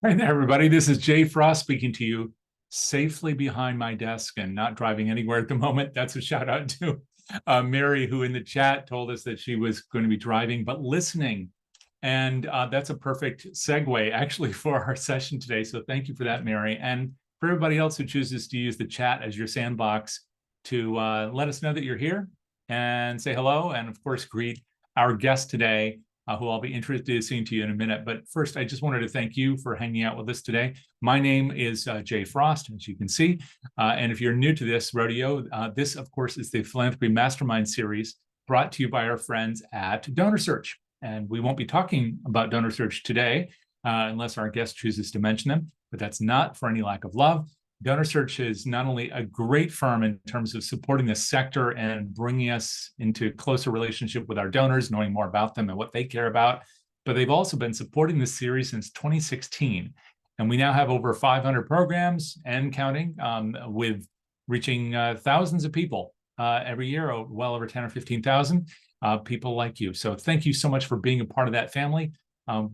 Hi there, everybody. This is Jay Frost speaking to you safely behind my desk and not driving anywhere at the moment. That's a shout out to Mary, who in the chat told us that she was going to be driving, but listening. And that's a perfect segue actually for our session today. So thank you for that, Mary. And for everybody else who chooses to use the chat as your sandbox to let us know that you're here and say hello. And of course, greet our guest today, who I'll be introducing to you in a minute. But first, I just wanted to thank you for hanging out with us today. My name is Jay Frost, as you can see. And if you're new to this rodeo, this, of course, is the Philanthropy Mastermind series brought to you by our friends at DonorSearch. And we won't be talking about DonorSearch today, unless our guest chooses to mention them, but that's not for any lack of love. DonorSearch is not only a great firm in terms of supporting the sector and bringing us into closer relationship with our donors, knowing more about them and what they care about, but they've also been supporting this series since 2016. And we now have over 500 programs and counting, with reaching thousands of people every year, well over 10 or 15,000 people like you. So thank you so much for being a part of that family.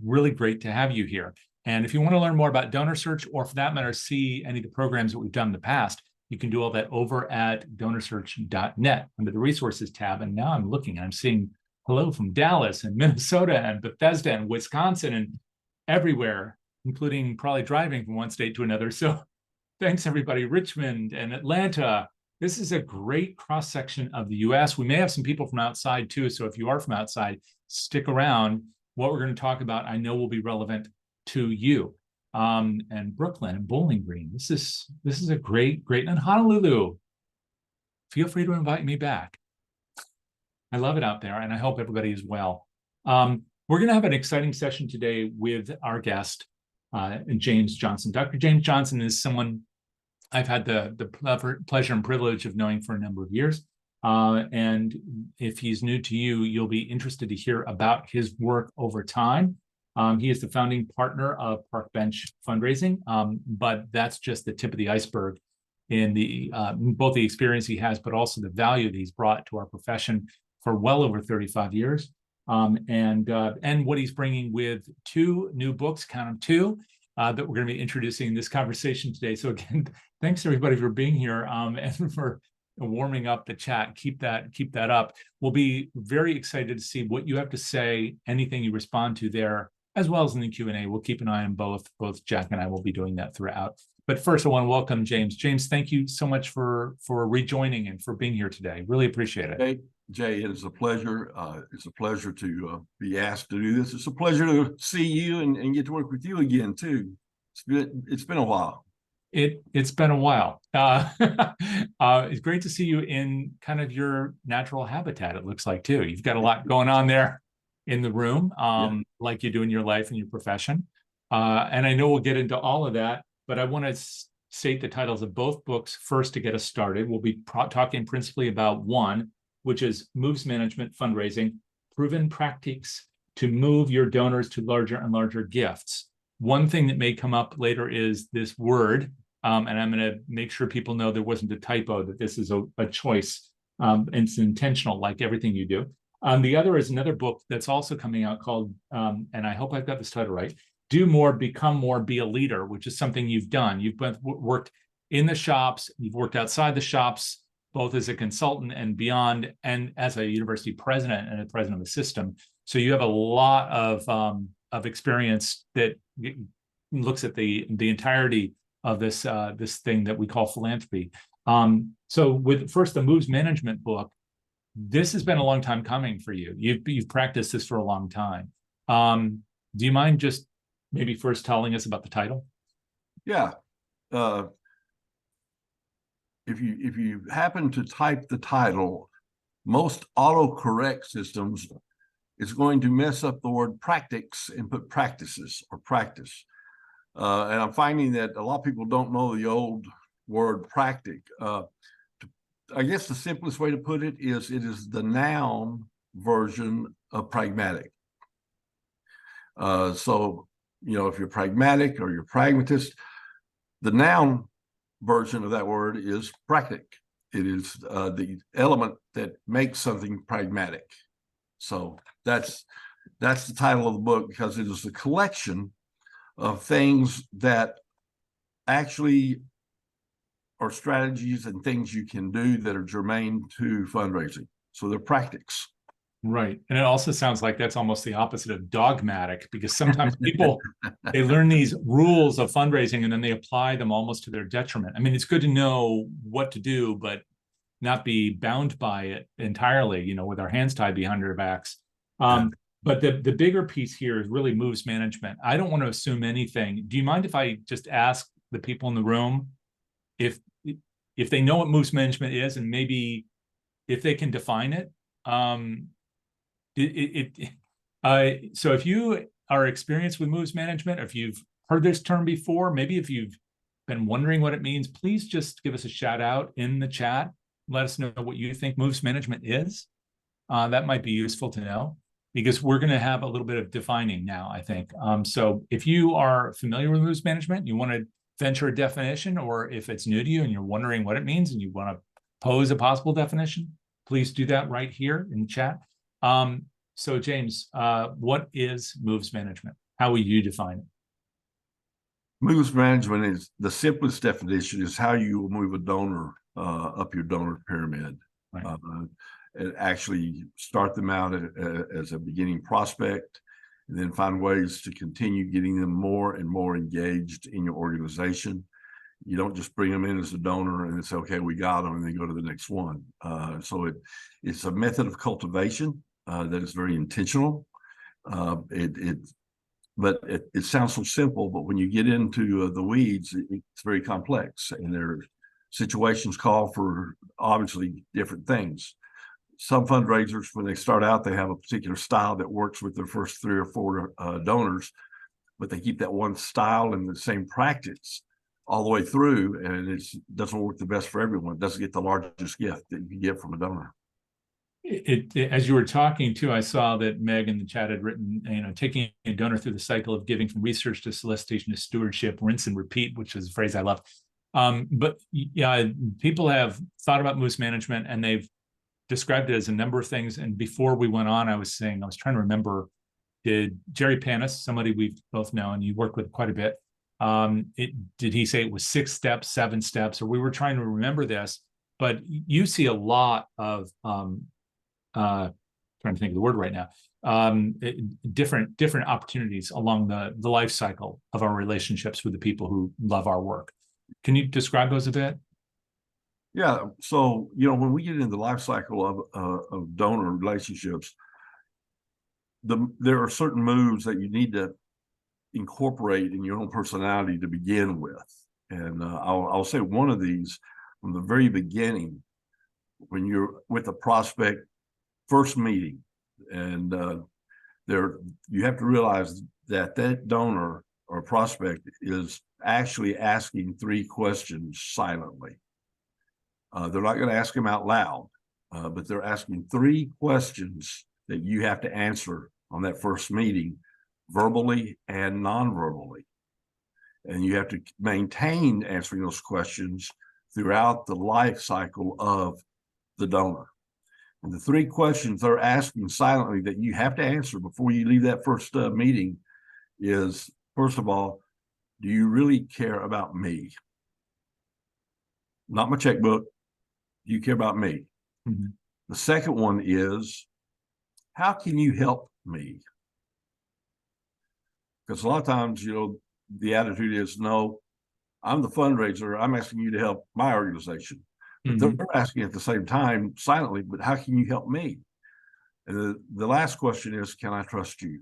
Really great to have you here. And if you want to learn more about DonorSearch, or for that matter, see any of the programs that we've done in the past, you can do all that over at DonorSearch.net under the resources tab. And now I'm looking and I'm seeing hello from Dallas and Minnesota and Bethesda and Wisconsin and everywhere, including probably driving from one state to another. So thanks, everybody. Richmond and Atlanta. This is a great cross-section of the US. We may have some people from outside too. So if you are from outside, stick around. What we're going to talk about, I know will be relevant to you. And Brooklyn and Bowling Green. This is a great, and Honolulu. Feel free to invite me back. I love it out there, and I hope everybody is well. We're going to have an exciting session today with our guest, James Johnson. Dr. James Johnson is someone I've had the pleasure and privilege of knowing for a number of years. And if he's new to you, you'll be interested to hear about his work over time. He is the founding partner of Park Bench Fundraising, but that's just the tip of the iceberg in the both the experience he has, but also the value that he's brought to our profession for well over 35 years. And what he's bringing with two new books, count them two, that we're going to be introducing in this conversation today. So again, thanks everybody for being here and for warming up the chat. Keep that up. We'll be very excited to see what you have to say, anything you respond to there, as well as in the Q&A. We'll keep an eye on both. Both Jack and I will be doing that throughout. But first, I want to welcome James. James, thank you so much for rejoining and for being here today. Really appreciate it. Jay, it is a pleasure. It's a pleasure to be asked to do this. It's a pleasure to see you and get to work with you again, too. It's been a while. It's been a while. It's great to see you in kind of your natural habitat, it looks like, too. You've got a lot going on there in the room, like you do in your life and your profession. And I know we'll get into all of that, but I want to state the titles of both books first to get us started. We'll be talking principally about one, which is Moves Management Fundraising, Proven Practices to Move Your Donors to Larger and Larger Gifts. One thing that may come up later is this word, and I'm going to make sure people know there wasn't a typo, that this is a choice. It's intentional, like everything you do. The other is another book that's also coming out called, and I hope I've got this title right, Do More, Become More, Be a Leader, which is something you've done. You've both worked in the shops, you've worked outside the shops, both as a consultant and beyond, and as a university president and a president of a system. So you have a lot of experience that looks at the entirety of this thing that we call philanthropy. So with first the Moves Management book, this has been a long time coming for you. You've practiced this for a long time. Do you mind just maybe first telling us about the title? Yeah. If you happen to type the title, most autocorrect systems is going to mess up the word practice and put practices or practice. And I'm finding that a lot of people don't know the old word practic. I guess the simplest way to put it is the noun version of pragmatic. So, if you're pragmatic or you're pragmatist, the noun version of that word is practic. It is the element that makes something pragmatic. So that's the title of the book, because it is a collection of things that actually are strategies and things you can do that are germane to fundraising. So they're practices. Right. And it also sounds like that's almost the opposite of dogmatic, because sometimes people, they learn these rules of fundraising and then they apply them almost to their detriment. I mean, it's good to know what to do, but not be bound by it entirely, you know, with our hands tied behind our backs. But the bigger piece here is really moves management. I don't want to assume anything. Do you mind if I just ask the people in the room if they know what moves management is, and maybe if they can define it? So if you are experienced with moves management, or if you've heard this term before, maybe if you've been wondering what it means, please just give us a shout out in the chat. Let us know what you think moves management is. That might be useful to know, because we're going to have a little bit of defining now, I think. So if you are familiar with moves management, you want to venture a definition, or if it's new to you and you're wondering what it means and you want to pose a possible definition, please do that right here in chat. So James, what is moves management? How will you define it? Moves management is the simplest definition is how you will move a donor up your donor pyramid. Right. And actually start them out as a beginning prospect, and then find ways to continue getting them more and more engaged in your organization. You don't just bring them in as a donor and it's okay, we got them, and then go to the next one. So it's a method of cultivation that is very intentional. But it sounds so simple, but when you get into the weeds, it's very complex, and their situations call for obviously different things. Some fundraisers, when they start out, they have a particular style that works with their first 3 or 4 donors, but they keep that one style and the same practice all the way through, and it doesn't work the best for everyone. It doesn't get the largest gift that you can get from a donor. As you were talking too, I saw that Meg in the chat had written, you know, taking a donor through the cycle of giving from research to solicitation to stewardship, rinse and repeat, which is a phrase I love. But yeah, people have thought about moves management and they've described it as a number of things. And before we went on, I was trying to remember, did Jerry Panis, somebody we've both known and you work with quite a bit, did he say it was 6 steps, 7 steps, or we were trying to remember this? But you see a lot of trying to think of the word right now, different opportunities along the life cycle of our relationships with the people who love our work. Can you describe those a bit? Yeah. So, you know, when we get into the life cycle of donor relationships, there are certain moves that you need to incorporate in your own personality to begin with. And I'll say one of these from the very beginning, when you're with a prospect, first meeting, and you have to realize that donor or prospect is actually asking 3 questions silently. They're not going to ask them out loud, but they're asking 3 questions that you have to answer on that first meeting, verbally and non-verbally. And you have to maintain answering those questions throughout the life cycle of the donor. And the 3 questions they're asking silently that you have to answer before you leave that first meeting is, first of all, do you really care about me? Not my checkbook. Do you care about me? Mm-hmm. The second one is, how can you help me? Because a lot of times, you know, the attitude is, no, I'm the fundraiser. I'm asking you to help my organization. But Mm-hmm. they're asking at the same time silently, but how can you help me? And the last question is, can I trust you?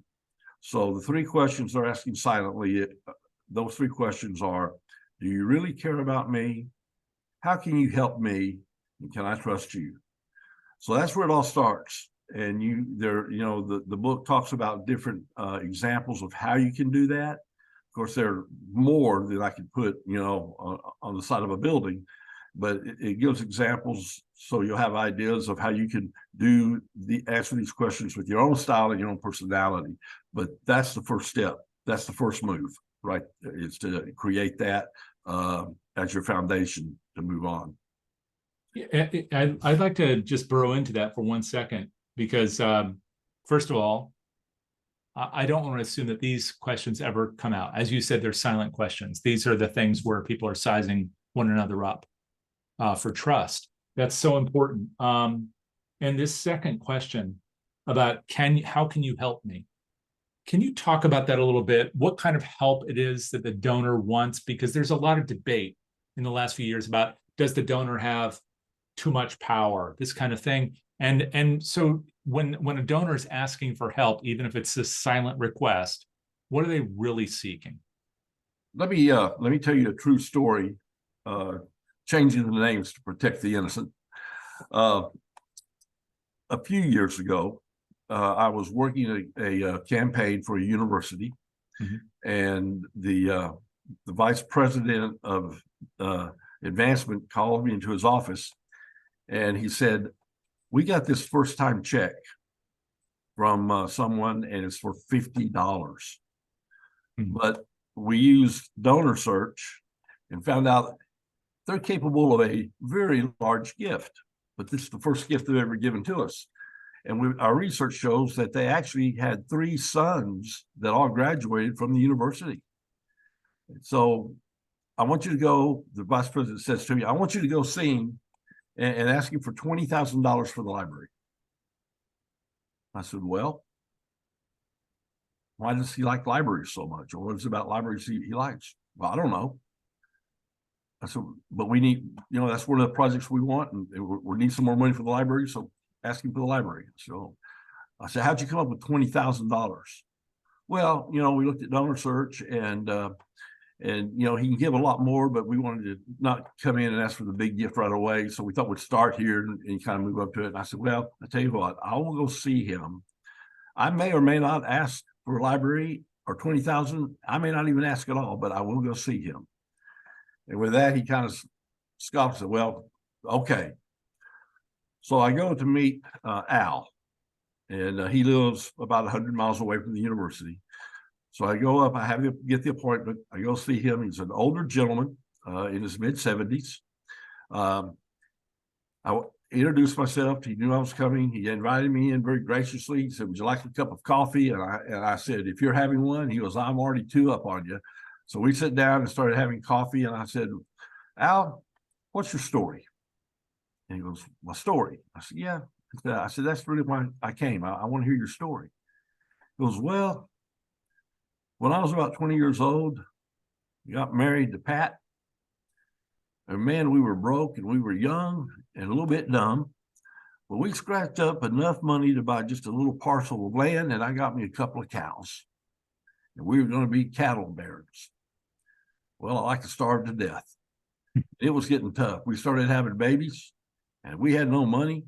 So the 3 questions they're asking silently, those 3 questions are, do you really care about me? How can you help me? And can I trust you? So that's where it all starts. And the book talks about different examples of how you can do that. Of course, there are more than I could put, on the side of a building, but it gives examples so you'll have ideas of how you can answer these questions with your own style and your own personality. But that's the first step. That's the first move, right? Is to create that as your foundation to move on. I'd like to just burrow into that for 1 second, because first of all, I don't want to assume that these questions ever come out. As you said, they're silent questions. These are the things where people are sizing one another up for trust. That's so important. And this second question about how can you help me? Can you talk about that a little bit? What kind of help it is that the donor wants? Because there's a lot of debate in the last few years about, does the donor have too much power, this kind of thing. And so when a donor is asking for help, even if it's a silent request, what are they really seeking? Let me tell you a true story, changing the names to protect the innocent. A few years ago, I was working a campaign for a university, and the vice president of advancement called me into his office, and he said, "We got this first-time check from someone, and it's for $50. But we used DonorSearch and found out they're capable of a very large gift, but this is the first gift they've ever given to us. And our research shows that they actually had 3 sons that all graduated from the university. So I want you to go," the vice president says to me, "I want you to go see him and ask him for $20,000 for the library." I said, "Well, why does he like libraries so much? Or what is it about libraries he likes?" "Well, I don't know." I said, "But we need, that's one of the projects we want, and we need some more money for the library. So ask him for the library." So I said, "How'd you come up with $20,000? "Well, we looked at DonorSearch, and he can give a lot more, but we wanted to not come in and ask for the big gift right away. So we thought we'd start here and kind of move up to it." And I said, "Well, I tell you what, I will go see him. I may or may not ask for a library or 20,000. I may not even ask at all, but I will go see him." And with that, he kind of scoffed and said, "Well, okay." So I go to meet Al, and he lives about 100 miles away from the university. So I go up, I have to get the appointment. I go see him. He's an older gentleman in his mid-70s. I introduced myself. He knew I was coming. He invited me in very graciously. He said, "Would you like a cup of coffee?" And I said, "If you're having one." He goes, "I'm already 2 up on you." So we sat down and started having coffee. And I said, "Al, what's your story?" And he goes, "My story?" I said, "Yeah." I said, "That's really why I came. I want to hear your story." He goes, "Well, when I was about 20 years old, I got married to Pat. And man, we were broke and we were young and a little bit dumb. But we scratched up enough money to buy just a little parcel of land, and I got me a couple of cows. And we were going to be cattle barons. Well, I like to starve to death. It was getting tough. We started having babies, and we had no money,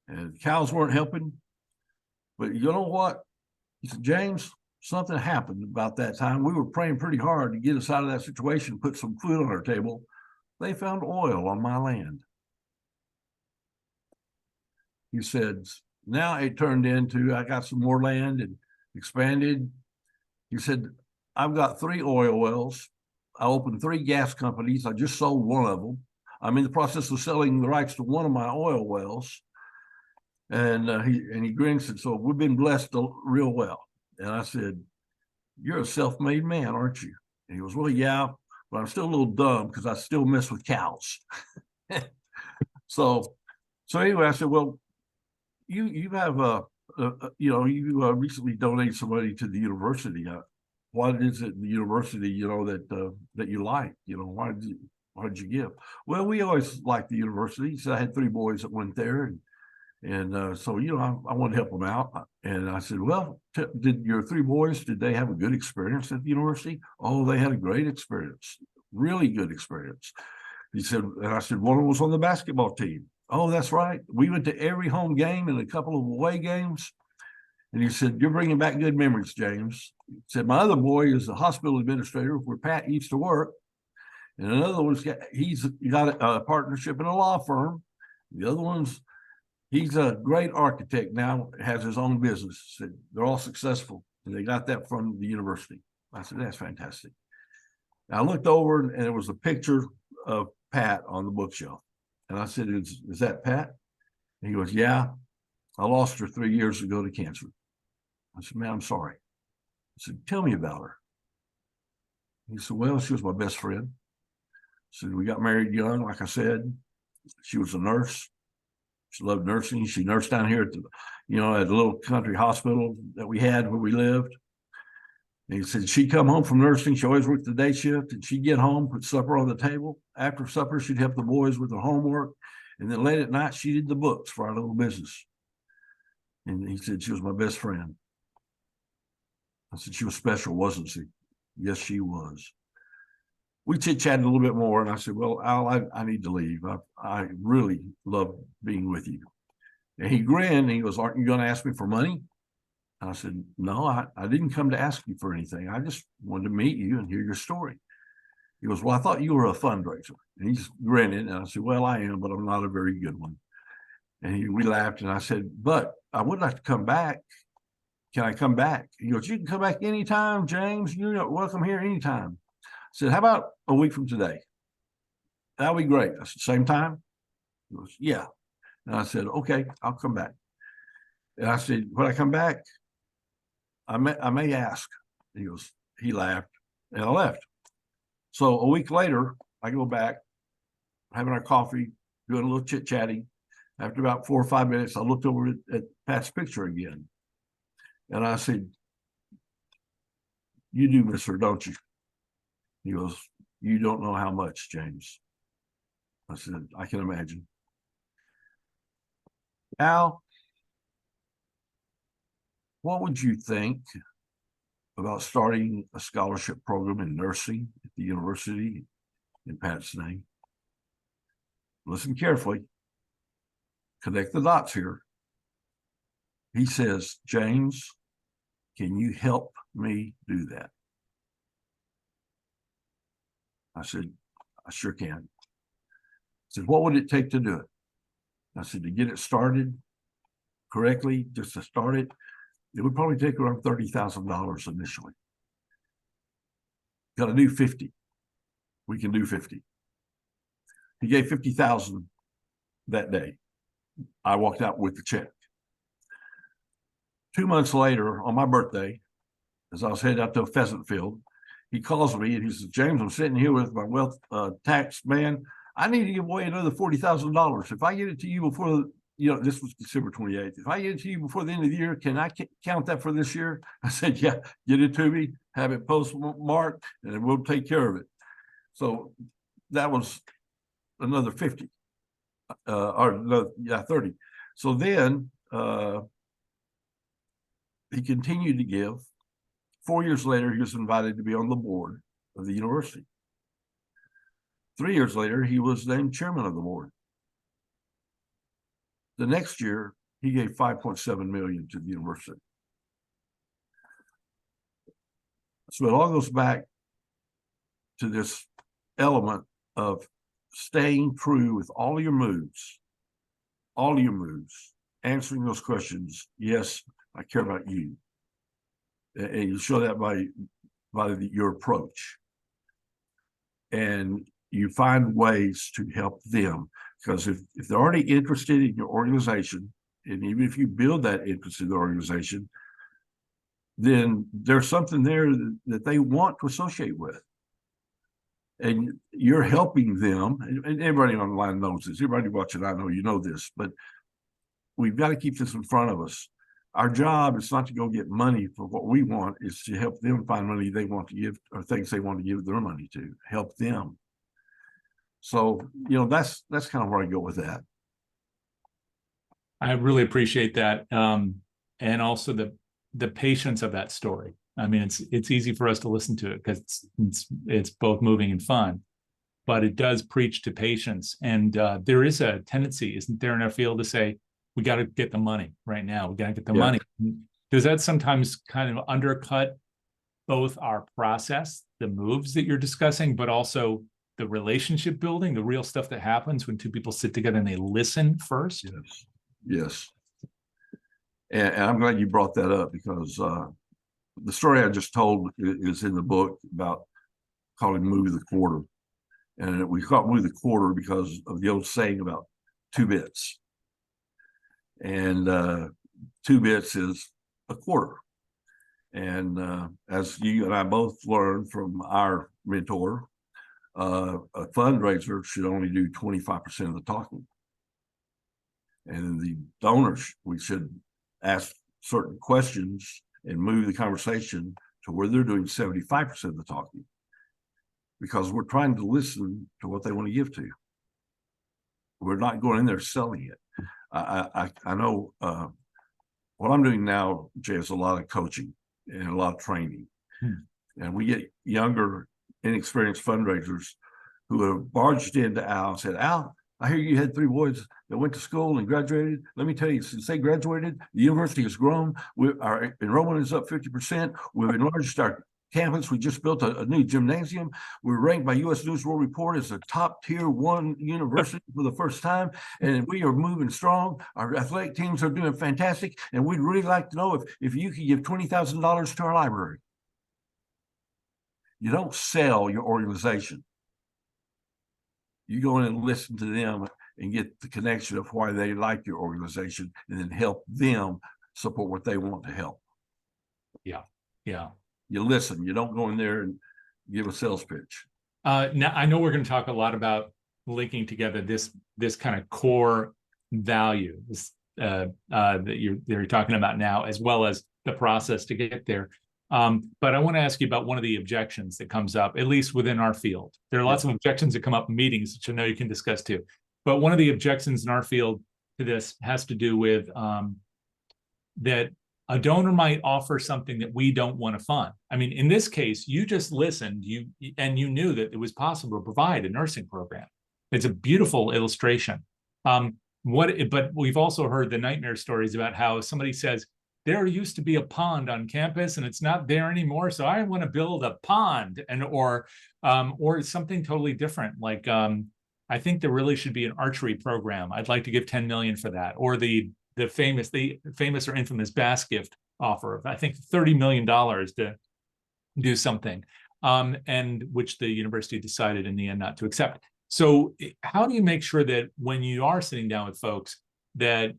and the cows weren't helping. But you know what?" He said, "James, something happened about that time. We were praying pretty hard to get us out of that situation, put some food on our table. They found oil on my land." He said, "Now it turned into, I got some more land and expanded." He said, "I've got 3 oil wells. I opened 3 gas companies. I just sold one of them. I'm in the process of selling the rights to one of my oil wells." And he grinned and said, "So we've been blessed real well." And I said, "You're a self-made man, aren't you?" And he goes, "Well, yeah, but I'm still a little dumb because I still mess with cows." So anyway, I said, "Well, you have you recently donated some money to the university. What is it in the university, that you like? Why did you give?" "Well, we always liked the university." So I had 3 boys that went there, and so I want to help them out. And I said, "Well, did your 3 boys, did they have a good experience at the university?" "Oh, they had a great experience, really good experience." He said, and I said, "One was on the basketball team." "Oh, that's right. We went to every home game and a couple of away games." And he said, "You're bringing back good memories, James." He said, "My other boy is the hospital administrator where Pat used to work. And another one's he's got a partnership in a law firm. The other one's, he's a great architect now, has his own business." Said, "They're all successful. And they got that from the university." I said, "That's fantastic." I looked over and there was a picture of Pat on the bookshelf. And I said, is that Pat?" And he goes, "Yeah, I lost her 3 years ago to cancer." I said, "Man, I'm sorry." said, tell me about her. He said, well, she was my best friend. So we got married young, like I said. She was a nurse. She loved nursing. She nursed down here at the, at a little country hospital that we had where we lived. And he said she'd come home from nursing. She always worked the day shift, and she'd get home, put supper on the table. After supper, she'd help the boys with their homework. And then late at night, she did the books for our little business. And he said she was my best friend. I said, she was special, wasn't she? Yes, she was. We chit-chatted a little bit more, and I said, well, Al, I need to leave. I really love being with you. And he grinned, and he goes, aren't you going to ask me for money? And I said, no, I didn't come to ask you for anything. I just wanted to meet you and hear your story. He goes, well, I thought you were a fundraiser. And he's grinning, and I said, well, I am, but I'm not a very good one. And we laughed, and I said, but I would like to come back. Can I come back? He goes, you can come back anytime, James. You're welcome here anytime. I said, how about a week from today? That'll be great. I said, same time? He goes, yeah. And I said, okay, I'll come back. And I said, when I come back, I may ask. He laughed, and I left. So a week later, I go back, having our coffee, doing a little chit-chatting. After about 4 or 5 minutes, I looked over at Pat's picture again. And I said, you do miss her, don't you? He goes, you don't know how much, James. I said, I can imagine. Al, what would you think about starting a scholarship program in nursing at the university in Pat's name? Listen carefully. Connect the dots here. He says, James, can you help me do that? I said, I sure can. He said, what would it take to do it? I said, to get it started correctly, just to start it, it would probably take around $30,000 initially. Got to do 50. We can do 50. He gave 50,000 that day. I walked out with the check. 2 months later, on my birthday, as I was headed out to a pheasant field, he calls me and he says, James, I'm sitting here with my wealth tax man. I need to give away another $40,000. If I get it to you before, this was December 28th. If I get it to you before the end of the year, can I count that for this year? I said, yeah, get it to me, have it postmarked, and we'll take care of it. So that was another 50, or another, 30. So then he continued to give. 4 years later, he was invited to be on the board of the university. 3 years later, he was named chairman of the board. The next year, he gave $5.7 million to the university. So it all goes back to this element of staying true with all your moves, answering those questions. Yes, I care about you. And you show that by your approach. And you find ways to help them. Because if they're already interested in your organization, and even if you build that interest in the organization, then there's something there that they want to associate with. And you're helping them, and everybody online knows this. Everybody watching, I know you know this, but we've got to keep this in front of us. Our job is not to go get money for what we want, is to help them find money they want to give, or things they want to give their money to, help them. So, that's kind of where I go with that. I really appreciate that. And also the patience of that story. I mean, it's easy for us to listen to it because it's both moving and fun, but it does preach to patience. And there is a tendency, isn't there, in our field to say, we got to get the money right now. We got to get the money. Does that sometimes kind of undercut both our process, the moves that you're discussing, but also the relationship building, the real stuff that happens when two people sit together and they listen first? Yes. And I'm glad you brought that up, because the story I just told is in the book about calling Move the Quarter. And we call it Move the Quarter because of the old saying about 2 bits. And 2 bits is a quarter. And as you and I both learned from our mentor, a fundraiser should only do 25% of the talking. And the donors, we should ask certain questions and move the conversation to where they're doing 75% of the talking, because we're trying to listen to what they want to give to. We're not going in there selling it. I know what I'm doing now, Jay, is a lot of coaching and a lot of training. And we get younger, inexperienced fundraisers who have barged into Al and said, Al, I hear you had 3 boys that went to school and graduated. Let me tell you, since they graduated, the university has grown. Our enrollment is up 50%. We've enlarged our campus. We just built a new gymnasium. We're ranked by U.S. News World Report as a top tier 1 university for the first time, and we are moving strong. Our athletic teams are doing fantastic, and we'd really like to know if you could give $20,000 to our library. You don't sell your organization. You go in and listen to them and get the connection of why they like your organization, and then help them support what they want to help. Yeah. Yeah. You listen. You don't go in there and give a sales pitch. Now, I know we're going to talk a lot about linking together this kind of core value that you're talking about now, as well as the process to get there. But I want to ask you about one of the objections that comes up, at least within our field. There are lots of objections that come up in meetings, which I know you can discuss too. But one of the objections in our field to this has to do with that a donor might offer something that we don't want to fund. I mean, in this case, you just listened, and you knew that it was possible to provide a nursing program. It's a beautiful illustration. But we've also heard the nightmare stories about how somebody says, there used to be a pond on campus and it's not there anymore, so I want to build a pond, or something totally different. Like, I think there really should be an archery program. I'd like to give 10 million for that. Or the famous or infamous Bass gift offer of, I think, $30 million to do something, and which the university decided in the end not to accept. So how do you make sure that when you are sitting down with folks that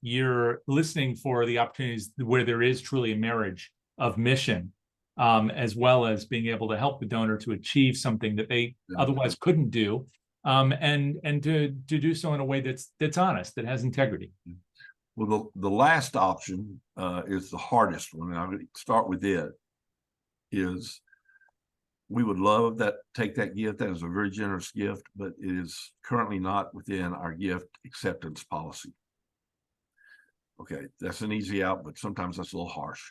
you're listening for the opportunities where there is truly a marriage of mission, as well as being able to help the donor to achieve something that they otherwise couldn't do, and to do so in a way that's honest, that has integrity? Well, the last option is the hardest one, and I'm going to start with it. Is we would love that, take that gift. That is a very generous gift, but it is currently not within our gift acceptance policy. Okay, that's an easy out, but sometimes that's a little harsh.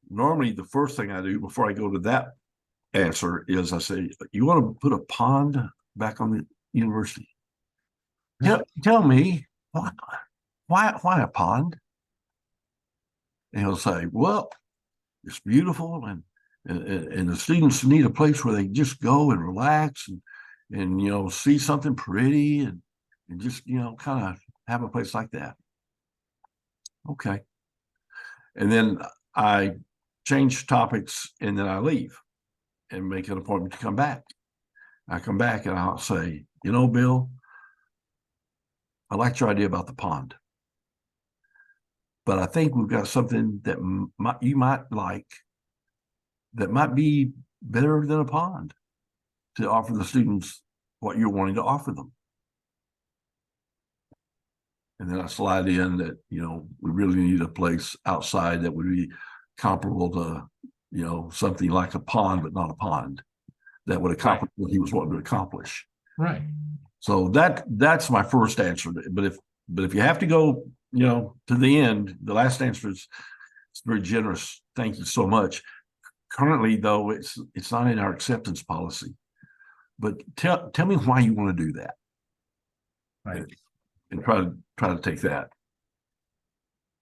Normally, the first thing I do before I go to that answer is I say, you want to put a pond back on the university? Tell me, why a pond? And he'll say, well, it's beautiful, and the students need a place where they just go and relax and see something pretty and just kind of have a place like that. Okay. And then I change topics, and then I leave and make an appointment to come back. I come back and I'll say, Bill, I liked your idea about the pond, but I think we've got something that you might like that might be better than a pond to offer the students what you're wanting to offer them. And then I slide in that, we really need a place outside that would be comparable to, something like a pond, but not a pond, that would accomplish what he was wanting to accomplish. Right. So that's my first answer. But if you have to go, to the end, the last answer is, it's very generous. Thank you so much. Currently, though, it's not in our acceptance policy. But tell me why you want to do that. Right. And try to take that.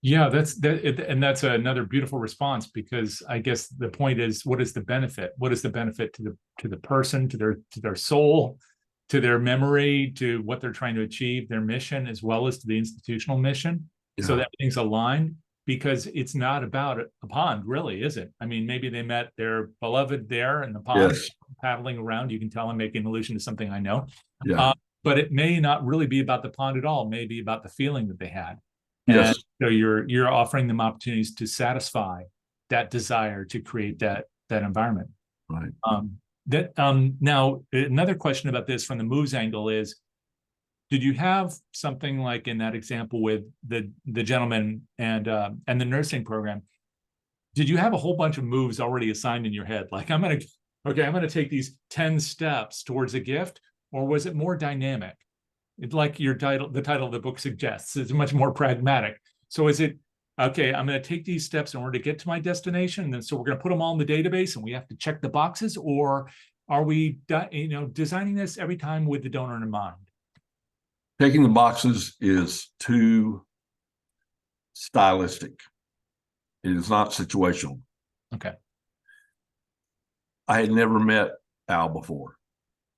Yeah, and that's another beautiful response, because I guess the point is, what is the benefit? What is the benefit to the person, to their soul, to their memory, to what they're trying to achieve, their mission, as well as to the institutional mission, so that everything's aligned. Because it's not about a pond, really, is it? I mean, maybe they met their beloved there in the pond, paddling around. You can tell I'm making an allusion to something I know. Yeah. But it may not really be about the pond at all. It may be about the feeling that they had. Yes. And so you're offering them opportunities to satisfy that desire to create that environment. Right. Now another question about this from the moves angle is, did you have something like in that example with the gentleman and the nursing program? Did you have a whole bunch of moves already assigned in your head? Like, I'm gonna take these 10 steps towards a gift, or was it more dynamic? It's like the title of the book suggests, it's much more pragmatic. So is it, okay, I'm going to take these steps in order to get to my destination, and then so we're going to put them all in the database and we have to check the boxes, or are we designing this every time with the donor in mind? Taking the boxes is too stylistic. It is not situational. Okay. I had never met Al before.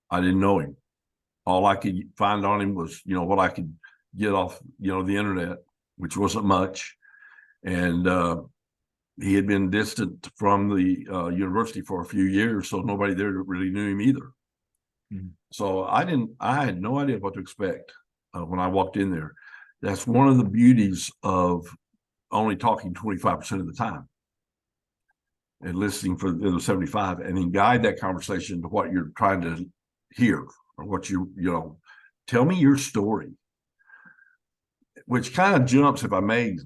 I didn't know him. All I could find on him was, what I could get off, the internet, which wasn't much. And he had been distant from the university for a few years, so nobody there really knew him either. Mm-hmm. So I had no idea what to expect when I walked in there. That's one of the beauties of only talking 25% of the time and listening for the other 75, and then guide that conversation to what you're trying to hear, or what tell me your story, which kind of jumps, if I may,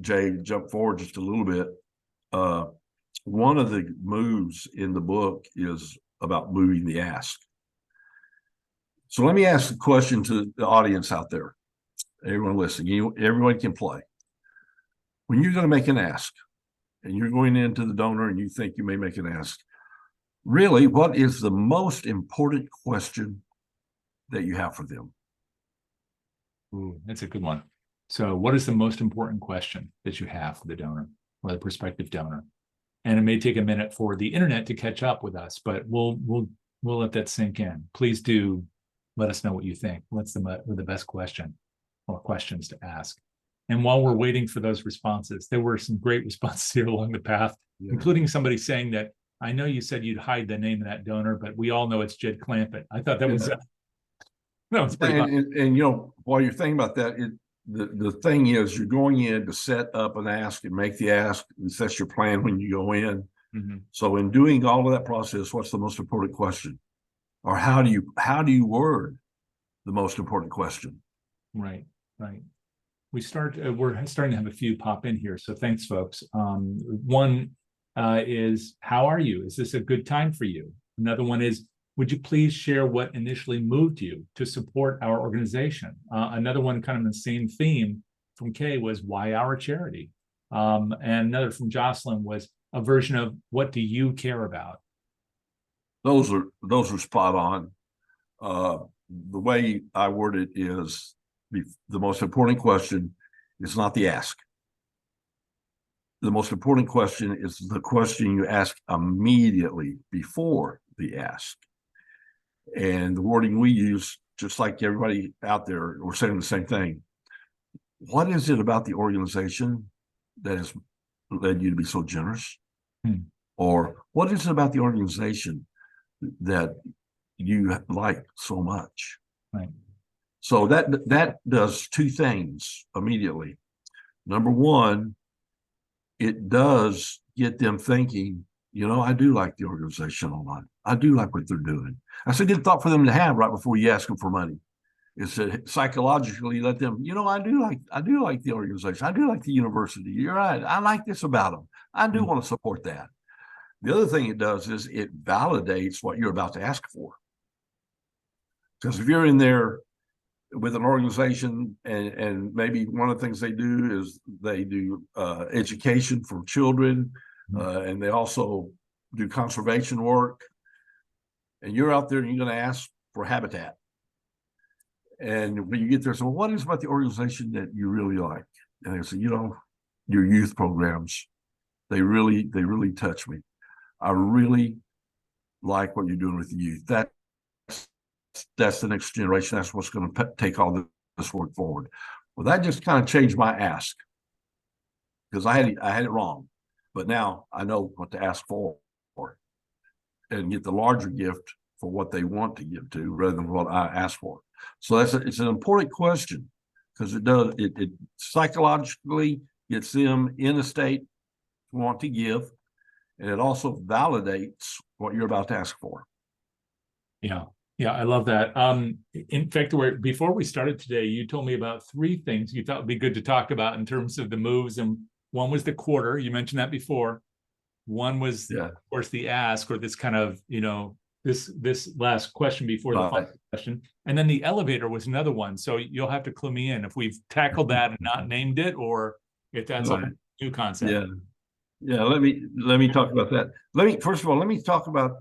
Jay, jump forward just a little bit. One of the moves in the book is about moving the ask. So let me ask a question to the audience out there. Everyone listening, everyone can play. When you're going to make an ask, and you're going into the donor and you think you may make an ask, really, what is the most important question that you have for them? Ooh, that's a good one. So what is the most important question that you have for the donor or the prospective donor? And it may take a minute for the internet to catch up with us, but we'll let that sink in. Please do let us know what you think. What's the best question or questions to ask? And while we're waiting for those responses, there were some great responses here along the path, including somebody saying that, I know you said you'd hide the name of that donor, but we all know it's Jed Clampett. I thought that was pretty and while you're thinking about that, the thing is, you're going in to set up an ask and make the ask, and that's your plan when you go in. Mm-hmm. So in doing all of that process, what's the most important question? Or how do you word the most important question? Right. We're starting to have a few pop in here, so thanks, folks. One is, how are you? Is this a good time for you? Another one is, would you please share what initially moved you to support our organization? Another one, kind of in the same theme from Kay, was, why our charity? And another from Jocelyn was a version of, what do you care about? Those are spot on. The way I word it is, the most important question is not the ask. The most important question is the question you ask immediately before the ask. And the wording we use, just like everybody out there, we're saying the same thing. What is it about the organization that has led you to be so generous? Or what is it about the organization that you like so much? Right. So that does two things immediately. Number one, it does get them thinking, I do like the organization a lot. I do like what they're doing. That's a good thought for them to have right before you ask them for money. Is to psychologically let them, I do like the organization. I do like the university. You're right. I like this about them. I do want to support that. The other thing it does is it validates what you're about to ask for. Because if you're in there with an organization, and maybe one of the things they do is they do education for children, and they also do conservation work, and you're out there and you're going to ask for habitat. And when you get there, so what is about the organization that you really like? And they say, your youth programs, they really touch me. I really like what you're doing with the youth. That's the next generation. That's what's going to take all this work forward. Well, that just kind of changed my ask, because I had it wrong, but now I know what to ask for and get the larger gift for what they want to give to, rather than what I asked for. So it's an important question, because it psychologically gets them in a state want to give, and it also validates what you're about to ask for. Yeah. Yeah, I love that. In fact, before we started today, you told me about 3 things you thought would be good to talk about in terms of the moves. And one was the quarter. You mentioned that before. One was, Yeah. of course, the ask, or this kind of, this last question before the final question. And then the elevator was another one. So you'll have to clue me in if we've tackled that and not named it, or if that's a new concept. Yeah. Yeah. Let me talk about that. First of all, let me talk about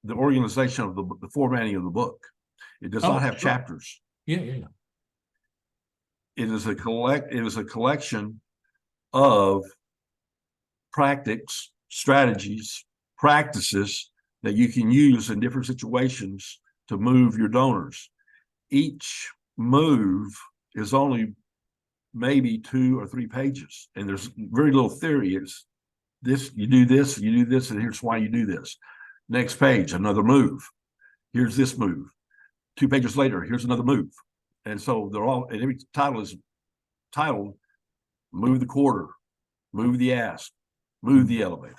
the organization of the formatting of the book. It does not have chapters. Yeah. It is a collection of practices, strategies, practices that you can use in different situations to move your donors. Each move is only maybe 2 or 3 pages, and there's very little theory. It's this, you do this, and here's why you do this. Next page, another move. Here's this move. 2 pages later, here's another move. And so they're all, and every title is titled Move the Quarter, Move the Ask, Move the Elevator.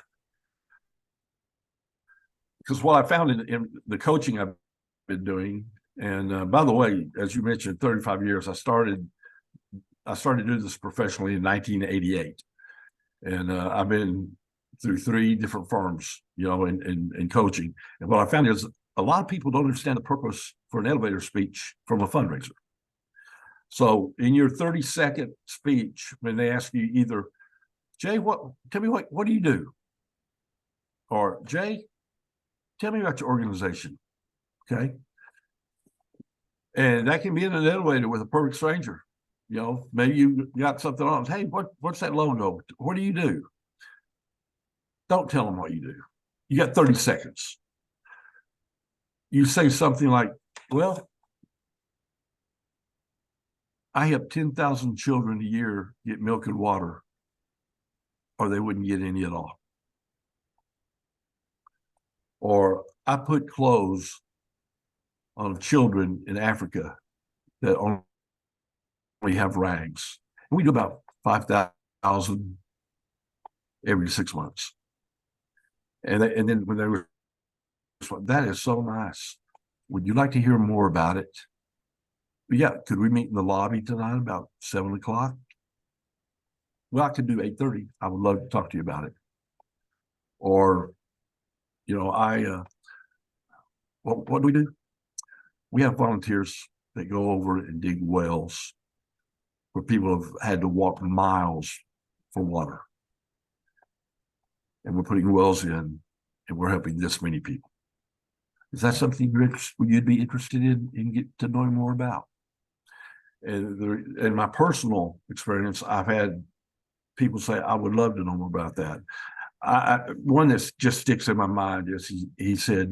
Because what I found in the coaching I've been doing, and by the way, as you mentioned, 35 years, I started doing this professionally in 1988. And I've been through 3 different firms, in coaching. And what I found is a lot of people don't understand the purpose for an elevator speech from a fundraiser. So in your 30-second speech, when they ask you either, Jay, tell me what do you do? Or Jay, tell me about your organization. Okay. And that can be in an elevator with a perfect stranger. Maybe you got something on. Hey, what's that logo? What do you do? Don't tell them what you do. You got 30 seconds. You say something like, well, I help 10,000 children a year get milk and water, or they wouldn't get any at all. Or I put clothes on children in Africa that only have rags. And we do about 5,000 every 6 months. And then when they were, that is so nice. Would you like to hear more about it? Yeah. Could we meet in the lobby tonight about 7 o'clock? Well, I could do 8:30. I would love to talk to you about it. Or, what do we do? We have volunteers that go over and dig wells where people have had to walk miles for water. And we're putting wells in, and we're helping this many people. Is that something you'd be interested in get to know more about? And in my personal experience, I've had people say, I would love to know more about that. One that just sticks in my mind is he said,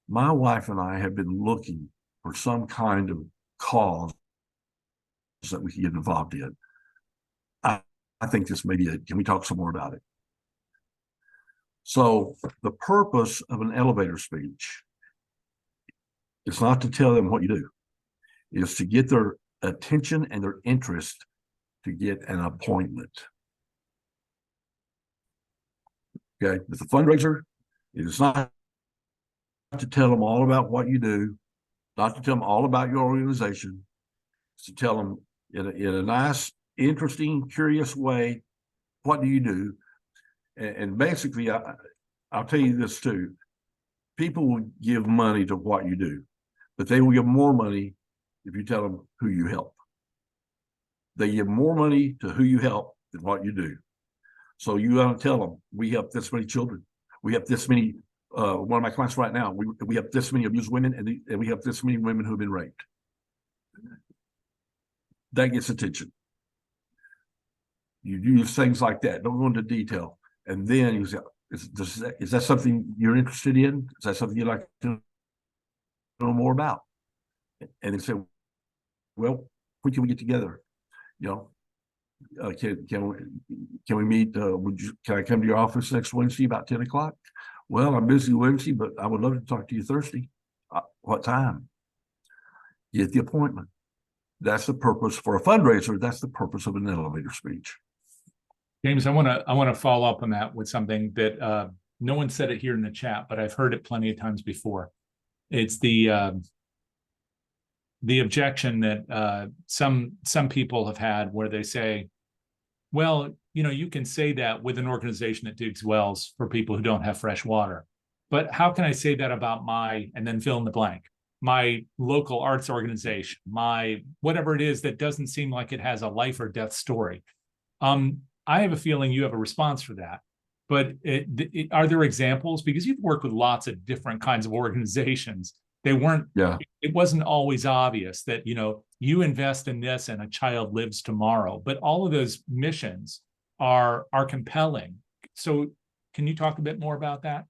my wife and I have been looking for some kind of cause that we can get involved in. I think this may be it. Can we talk some more about it? So the purpose of an elevator speech is not to tell them what you do. It's to get their attention and their interest to get an appointment. Okay, with a fundraiser, it is not to tell them all about what you do, not to tell them all about your organization. It's to tell them in a nice, interesting, curious way, what do you do? And basically, I'll tell you this too. People will give money to what you do, but they will give more money if you tell them who you help. They give more money to who you help than what you do. So you got to tell them, we help this many children. We help this many, one of my clients right now, we help this many abused women, and we help this many women who have been raped. That gets attention. You use things like that. Don't go into detail. And then you say, is that something you're interested in? Is that something you'd like to know more about? And they say, well, when can we get together? Can we meet? Can I come to your office next Wednesday about 10 o'clock? Well, I'm busy Wednesday, but I would love to talk to you Thursday. What time? Get the appointment. That's the purpose for a fundraiser. That's the purpose of an elevator speech. James, I want to follow up on that with something that no one said it here in the chat, but I've heard it plenty of times before. It's the objection that some people have had where they say, well, you can say that with an organization that digs wells for people who don't have fresh water, but how can I say that about and then fill in the blank, my local arts organization, my whatever it is that doesn't seem like it has a life or death story? I have a feeling you have a response for that, but are there examples? Because you've worked with lots of different kinds of organizations. They weren't, Yeah. it wasn't always obvious that, you invest in this and a child lives tomorrow, but all of those missions are compelling. So can you talk a bit more about that?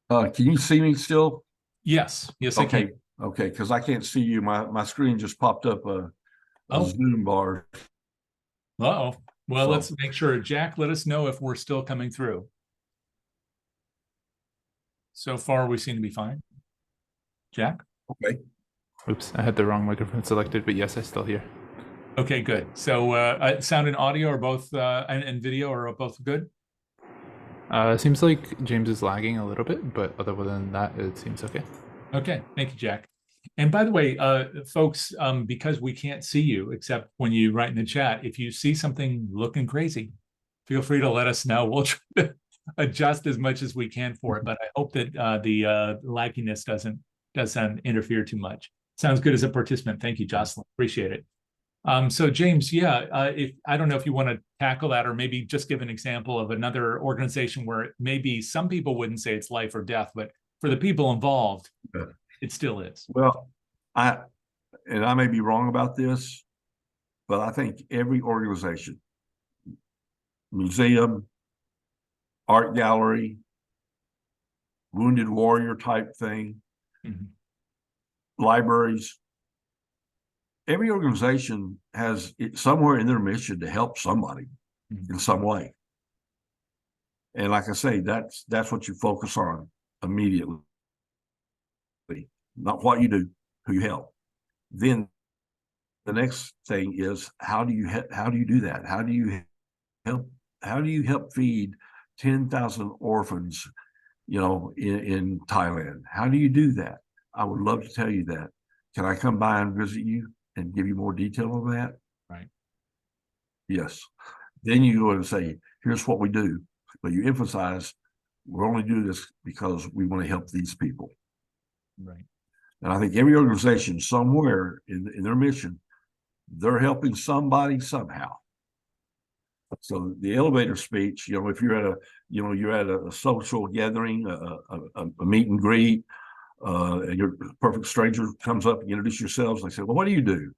Can you see me still? Yes, I Okay. can. Okay. Because I can't see you. My screen just popped up a Oh, Zoom bar. uh-oh. Well, So- let's make sure. Jack, let us know if we're still coming through. So far, we seem to be fine. Jack? Okay. Oops, I had the wrong microphone selected, but yes, I still hear. Okay, good. So sound and audio are both, and video are both good? Seems like James is lagging a little bit, but other than that, it seems okay. Okay, thank you, Jack. And by the way, folks, because we can't see you except when you write in the chat, if you see something looking crazy, feel free to let us know. We'll try to adjust as much as we can for it, but I hope that the lagginess doesn't interfere too much. Sounds good as a participant. Thank you, Jocelyn. Appreciate it. So James, if I don't know if you want to tackle that, or maybe just give an example of another organization where maybe some people wouldn't say it's life or death, but for the people involved, it still is. Well, I may be wrong about this, but I think every organization, museum, art gallery, wounded warrior type thing, libraries, every organization has it somewhere in their mission to help somebody in some way. And like I say, that's what you focus on immediately. Not what you do, who you help. Then the next thing is how do you do that? How do you help feed 10,000 orphans, in Thailand? How do you do that? I would love to tell you that. Can I come by and visit you and give you more detail on that? Right. Yes. Then you go and say, here's what we do. But you emphasize, we're only doing this because we want to help these people. Right. And I think every organization somewhere in their mission, they're helping somebody somehow. So the elevator speech, if you're at a social gathering, a meet and greet, and your perfect stranger comes up and introduce yourselves, and they say, well, what do you do?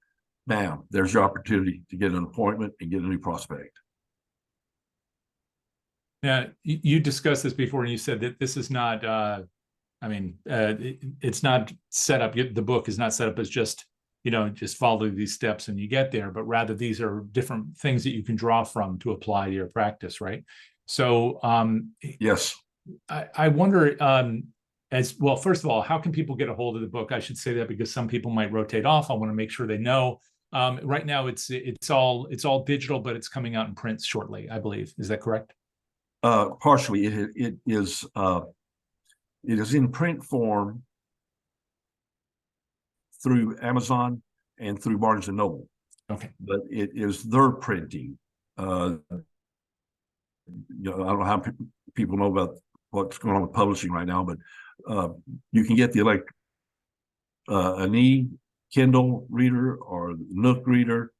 Now, there's your opportunity to get an appointment and get a new prospect. Now, you discussed this before, and you said that this is not, it's not set up, the book is not set up as just follow these steps and you get there, but rather these are different things that you can draw from to apply to your practice, right? So, yes, I wonder, as well, first of all, how can people get a hold of the book? I should say that because some people might rotate off. I want to make sure they know. Right now, it's all digital, but it's coming out in print shortly, I believe. Is that correct? Partially, it is in print form through Amazon and through Barnes and Noble. Okay. But it is their printing. I don't know how people know about what's going on with publishing right now, but you can get an e-Kindle reader or Nook reader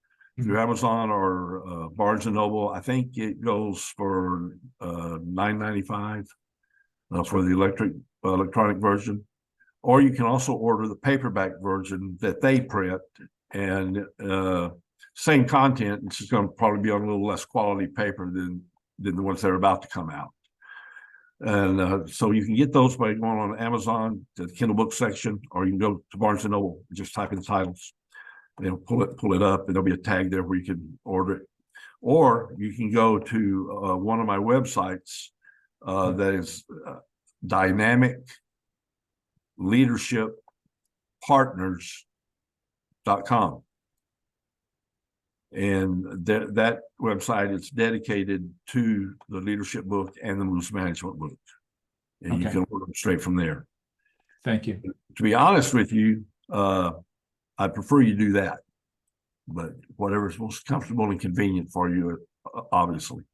through Amazon or Barnes and Noble. I think it goes for $9.95 for the electronic version. Or you can also order the paperback version that they print, and same content. It's just going to probably be on a little less quality paper than the ones that are about to come out. And so you can get those by going on Amazon, the Kindle book section, or you can go to Barnes and Noble, just type in the titles, and pull it up, and there'll be a tag there where you can order it. Or you can go to one of my websites that is Dynamic Leadership Partners.com. And that website is dedicated to the leadership book and the moves management book. And you Okay. can order them straight from there. Thank you. To be honest with you, I prefer you do that, but whatever's most comfortable and convenient for you, obviously.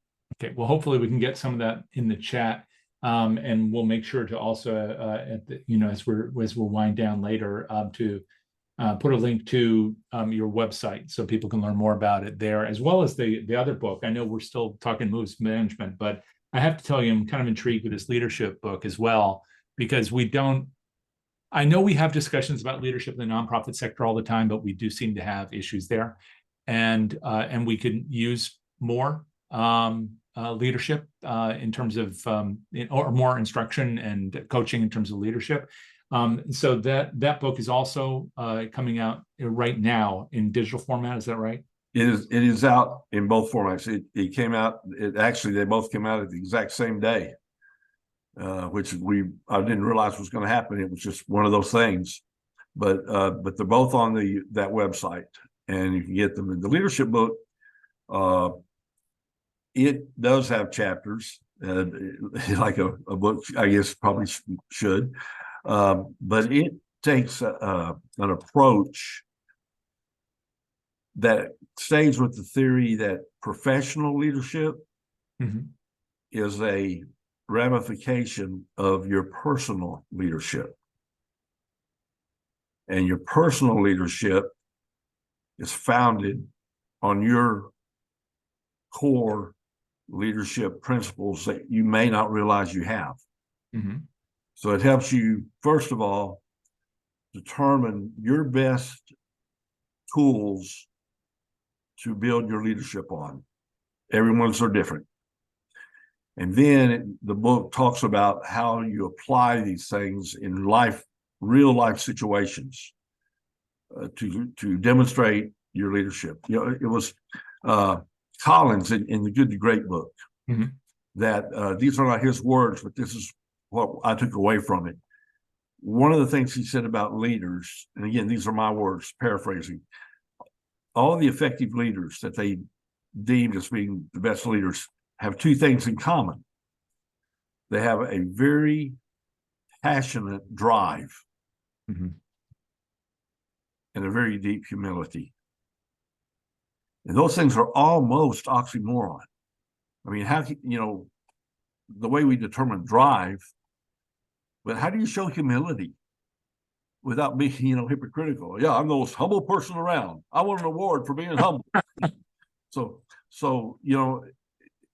Okay, well, hopefully we can get some of that in the chat. And we'll make sure to also, at the, as we'll wind down later, to put a link to your website so people can learn more about it there, as well as the other book. I know we're still talking moves management, but I have to tell you, I'm kind of intrigued with this leadership book as well, because I know we have discussions about leadership in the nonprofit sector all the time, but we do seem to have issues there, and we could use more leadership in terms of or more instruction and coaching in terms of leadership. So that book is also coming out right now in digital format. Is that right? It is out in both formats. It came out. They both came out at the exact same day, which I didn't realize was going to happen. It was just one of those things. But they're both on that website, and you can get them. In the leadership book, it does have chapters, like a book, I guess probably should. But it takes an approach that stays with the theory that professional leadership is a ramification of your personal leadership. And your personal leadership is founded on your core leadership principles that you may not realize you have. So it helps you, first of all, determine your best tools to build your leadership on. Everyone's are different. And then the book talks about how you apply these things in real life situations to demonstrate your leadership. It was Collins in the Good to Great book that these are not his words, but this is what I took away from it. One of the things he said about leaders, and again, these are my words, paraphrasing, all the effective leaders that they deemed as being the best leaders have two things in common. They have a very passionate drive and a very deep humility. And those things are almost oxymoron. I mean, the way we determine drive, but how do you show humility without being, hypocritical? Yeah, I'm the most humble person around. I want an award for being humble. So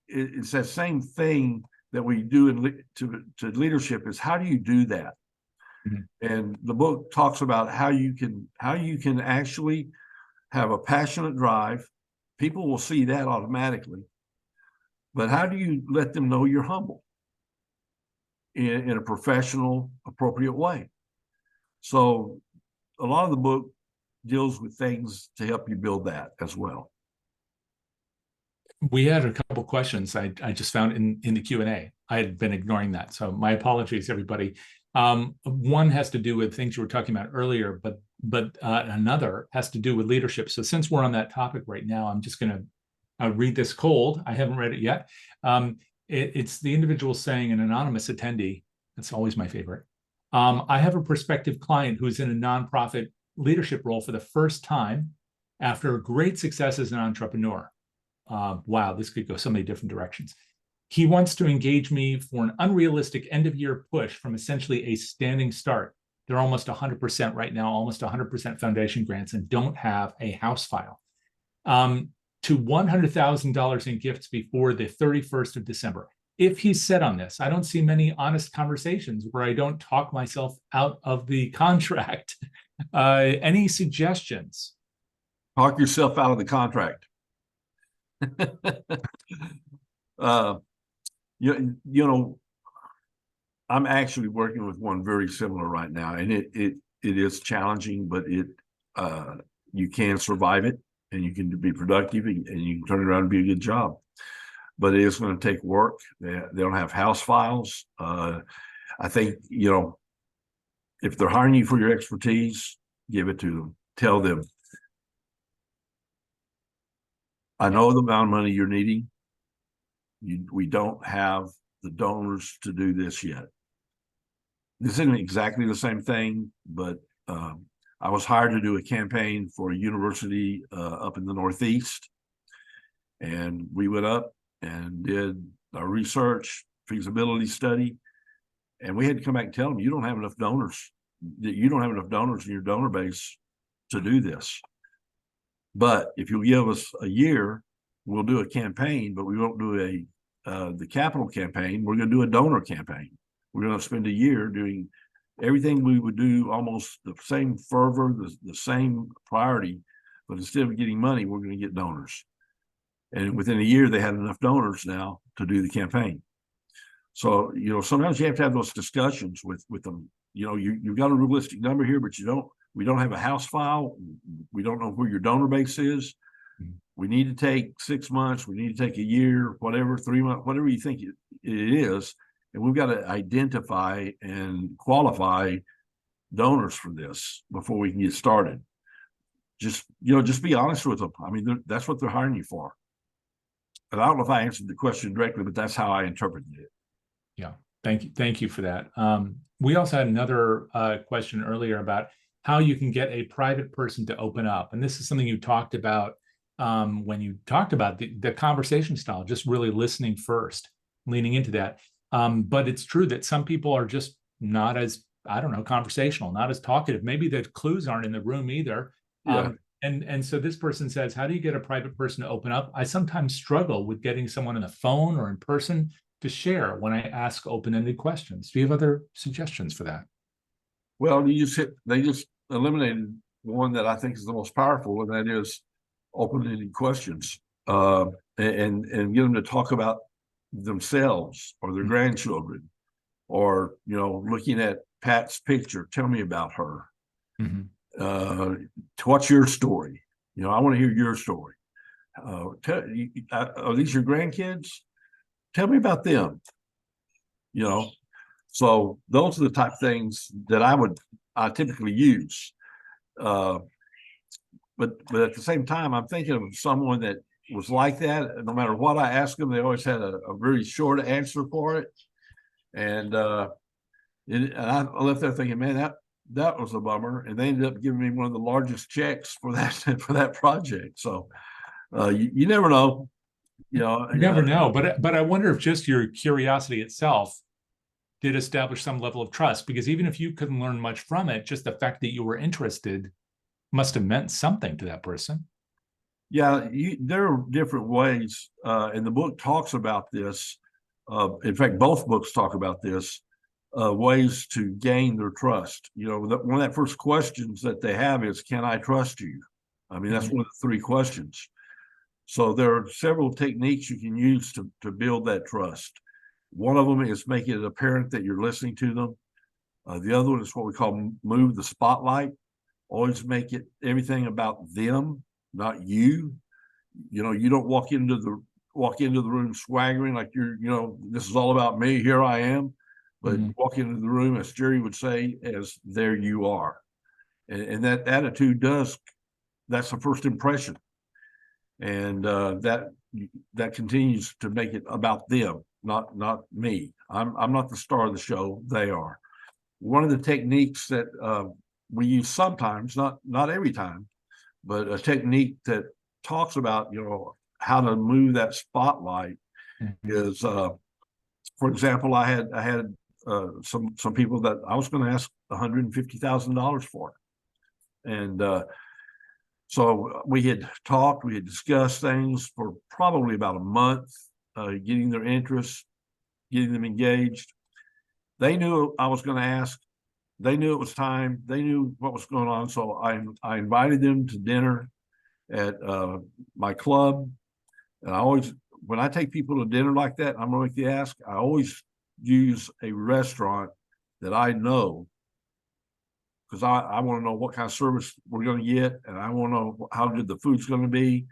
it's that same thing that we do to leadership is how do you do that? And the book talks about how you can actually have a passionate drive. People will see that automatically. But how do you let them know you're humble in a professional, appropriate way? So a lot of the book deals with things to help you build that as well. We had a couple questions I just found in the Q&A. I had been ignoring that. So my apologies, everybody. One has to do with things you were talking about earlier, but another has to do with leadership. So since we're on that topic right now, I'm just going to read this cold. I haven't read it yet. It's the individual saying, an anonymous attendee. That's always my favorite. I have a prospective client who's in a nonprofit leadership role for the first time after great success as an entrepreneur. Wow, this could go so many different directions. He wants to engage me for an unrealistic end-of-year push from essentially a standing start. They're almost 100% right now, almost 100% foundation grants, and don't have a house file. To $100,000 in gifts before the 31st of December. If he's set on this, I don't see many honest conversations where I don't talk myself out of the contract. Any suggestions? Talk yourself out of the contract. I'm actually working with one very similar right now, and it is challenging, but you can survive it, and you can be productive, and you can turn it around and be a good job. But it is going to take work. They don't have house files. I think if they're hiring you for your expertise, give it to them. Tell them, I know the amount of money you're needing. We don't have the donors to do this yet. This isn't exactly the same thing, but I was hired to do a campaign for a university up in the Northeast. And we went up and did our research, feasibility study. And we had to come back and tell them, you don't have enough donors. You don't have enough donors in your donor base to do this. But if you'll give us a year, we'll do a campaign, but we won't do the capital campaign. We're going to do a donor campaign. We're going to spend a year doing everything we would do, almost the same fervor, the same priority, but instead of getting money, we're going to get donors. And within a year, they had enough donors now to do the campaign. So, sometimes you have to have those discussions with them. You've got a realistic number here, but we don't have a house file. We don't know where your donor base is. We need to take 6 months. We need to take a year, whatever, 3 months, whatever you think it is. And we've got to identify and qualify donors for this before we can get started. Just be honest with them. I mean, that's what they're hiring you for. And I don't know if I answered the question directly, but that's how I interpreted it. Yeah, thank you for that. We also had another question earlier about how you can get a private person to open up. And this is something you talked about when you talked about the conversation style, just really listening first, leaning into that. But it's true that some people are just not as, conversational, not as talkative. Maybe the clues aren't in the room either. Yeah. And so this person says, how do you get a private person to open up? I sometimes struggle with getting someone on the phone or in person to share when I ask open-ended questions. Do you have other suggestions for that? Well, they just eliminated one that I think is the most powerful, and that is open-ended questions, and get them to talk about themselves or their grandchildren, or looking at Pat's picture. Tell me about her. What's your story? I want to hear your story. Are these your grandkids? Tell me about them. So those are the type of things that I typically use. But at the same time, I'm thinking of someone that was like that. No matter what I asked them, they always had a very short answer for it. And I left there thinking, man, that was a bummer. And they ended up giving me one of the largest checks for that project. So you never know. You never know, but I wonder if just your curiosity itself did establish some level of trust, because even if you couldn't learn much from it, just the fact that you were interested must have meant something to that person. Yeah, there are different ways, and the book talks about this. In fact, both books talk about this, ways to gain their trust. One of the first questions that they have is, can I trust you? I mean, that's one of the 3 questions. So there are several techniques you can use to build that trust. One of them is making it apparent that you're listening to them. The other one is what we call move the spotlight. Always make it everything about them, not you. You don't walk into the room swaggering like this is all about me. Here I am. But walk into the room, as Jerry would say, as there you are. And that attitude that's the first impression. And that continues to make it about them, not me. I'm not the star of the show. They are. One of the techniques that we use sometimes, not every time, but a technique that talks about how to move that spotlight is, for example, I had some people that I was going to ask $150,000 for, and so we had discussed things for probably about a month, getting their interest, getting them engaged. They knew I was going to ask. They knew it was time. They knew what was going on. So I invited them to dinner at my club. And when I take people to dinner like that, I'm going to make the ask. I always use a restaurant that I know, because I want to know what kind of service we're going to get, and I want to know how good the food's going to be.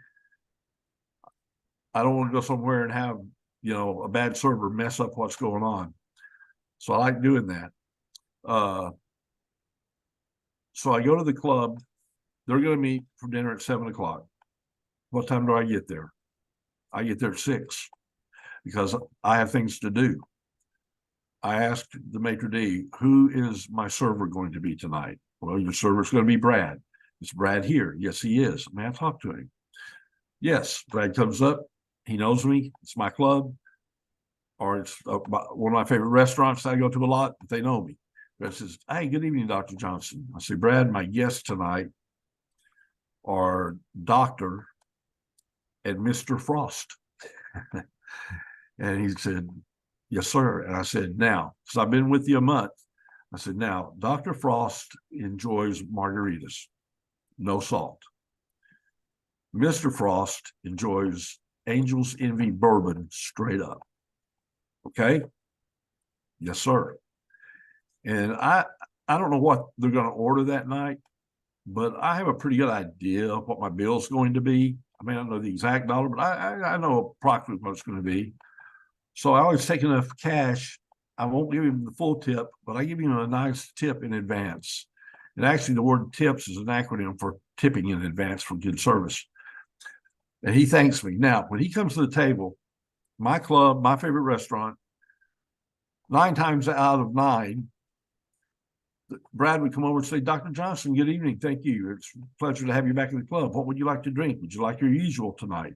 I don't want to go somewhere and have, a bad server mess up what's going on. So I like doing that. So I go to the club. They're going to meet for dinner at 7:00. What time do I get there? I get there at 6 because I have things to do. I asked the maitre d', who is my server going to be tonight? Well, your server's going to be Brad. Is Brad here? Yes, he is. May I talk to him? Yes. Brad comes up. He knows me. It's my club, or it's one of my favorite restaurants I go to a lot. They know me. Brad says, hey, good evening, Dr. Johnson. I say, Brad, my guests tonight are Dr. and Mr. Frost. And he said, yes, sir. And I said, now, because I've been with you a month, I said, now, Dr. Frost enjoys margaritas, no salt. Mr. Frost enjoys Angel's Envy bourbon straight up. Okay? Yes, sir. And I don't know what they're going to order that night, but I have a pretty good idea of what my bill's going to be. I may not know the exact dollar, but I know approximately what it's going to be. So I always take enough cash. I won't give him the full tip, but I give him a nice tip in advance. And actually, the word tips is an acronym for tipping in advance for good service. And he thanks me. Now, when he comes to the table, my club, my favorite restaurant, 9 times out of 9, Brad would come over and say, Dr. Johnson, good evening. Thank you. It's a pleasure to have you back in the club. What would you like to drink? Would you like your usual tonight?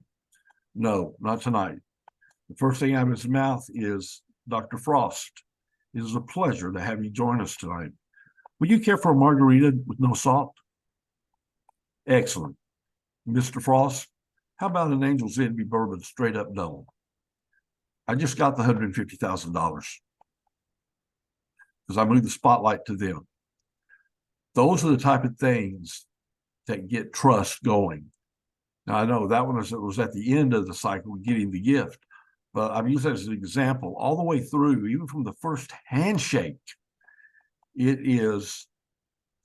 No, not tonight. The first thing out of his mouth is, Dr. Frost, it is a pleasure to have you join us tonight. Would you care for a margarita with no salt? Excellent. Mr. Frost, how about an Angel's Envy bourbon straight up double? I just got the $150,000 because I moved the spotlight to them. Those are the type of things that get trust going. Now, I know that one was at the end of the cycle, getting the gift, but I've used that as an example all the way through, even from the first handshake, it is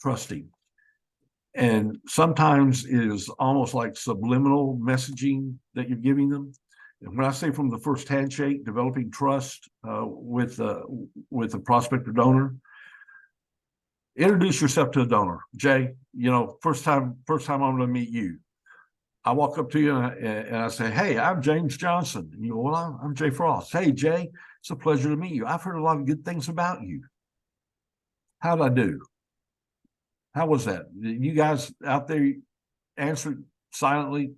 trusting. And sometimes it is almost like subliminal messaging that you're giving them. And when I say from the first handshake, developing trust with a prospect or donor, introduce yourself to a donor. Jay, first time I'm going to meet you. I walk up to you and I say, hey, I'm James Johnson. And you go, well, I'm Jay Frost. Hey, Jay, it's a pleasure to meet you. I've heard a lot of good things about you. How'd I do? How was that? You guys out there answered silently?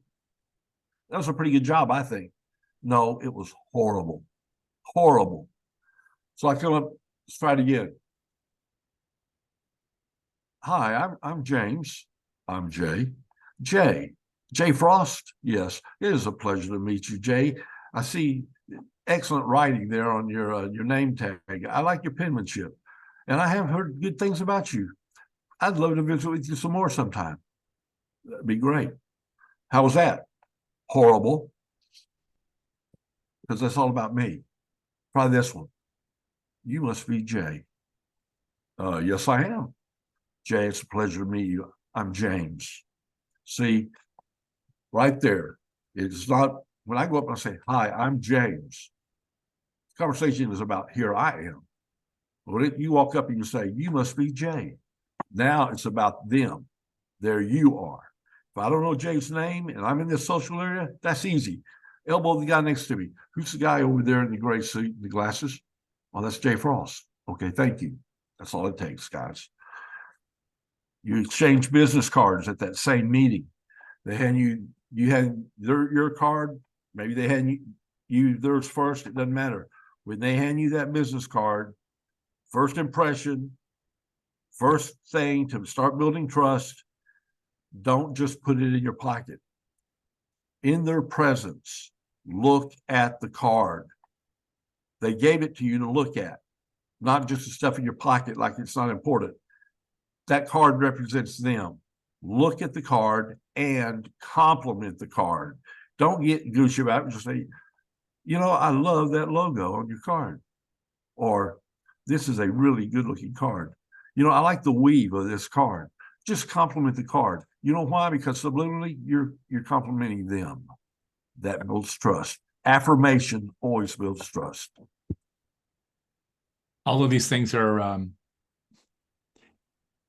That was a pretty good job, I think. No, it was horrible. Horrible. So I come up, let's try it again. Hi, I'm James. I'm Jay. Jay Frost? Yes, it is a pleasure to meet you, Jay. I see excellent writing there on your name tag. I like your penmanship. And I have heard good things about you. I'd love to visit with you some more sometime. That'd be great. How was that? Horrible. Because that's all about me. Try this one. You must be Jay. Yes, I am. Jay, it's a pleasure to meet you. I'm James. See, right there. It's not, when I go up and say, hi, I'm James. The conversation is about here I am. When you walk up and you say, you must be Jay. Now it's about them. There you are. If I don't know Jay's name and I'm in this social area, that's easy. Elbow the guy next to me. Who's the guy over there in the gray suit and the glasses? Oh, that's Jay Frost. Okay, thank you. That's all it takes, guys. You exchange business cards at that same meeting. They hand you had your card. Maybe they hand you theirs first. It doesn't matter. When they hand you that business card, first impression, first thing to start building trust, don't just put it in your pocket. In their presence, look at the card. They gave it to you to look at, not just the stuff in your pocket like it's not important. That card represents them. Look at the card and compliment the card. Don't get gooshy about it. Just say, I love that logo on your card. Or, this is a really good looking card. I like the weave of this card. Just compliment the card. You know why? Because subliminally, you're complimenting them. That builds trust. Affirmation always builds trust. All of these things are,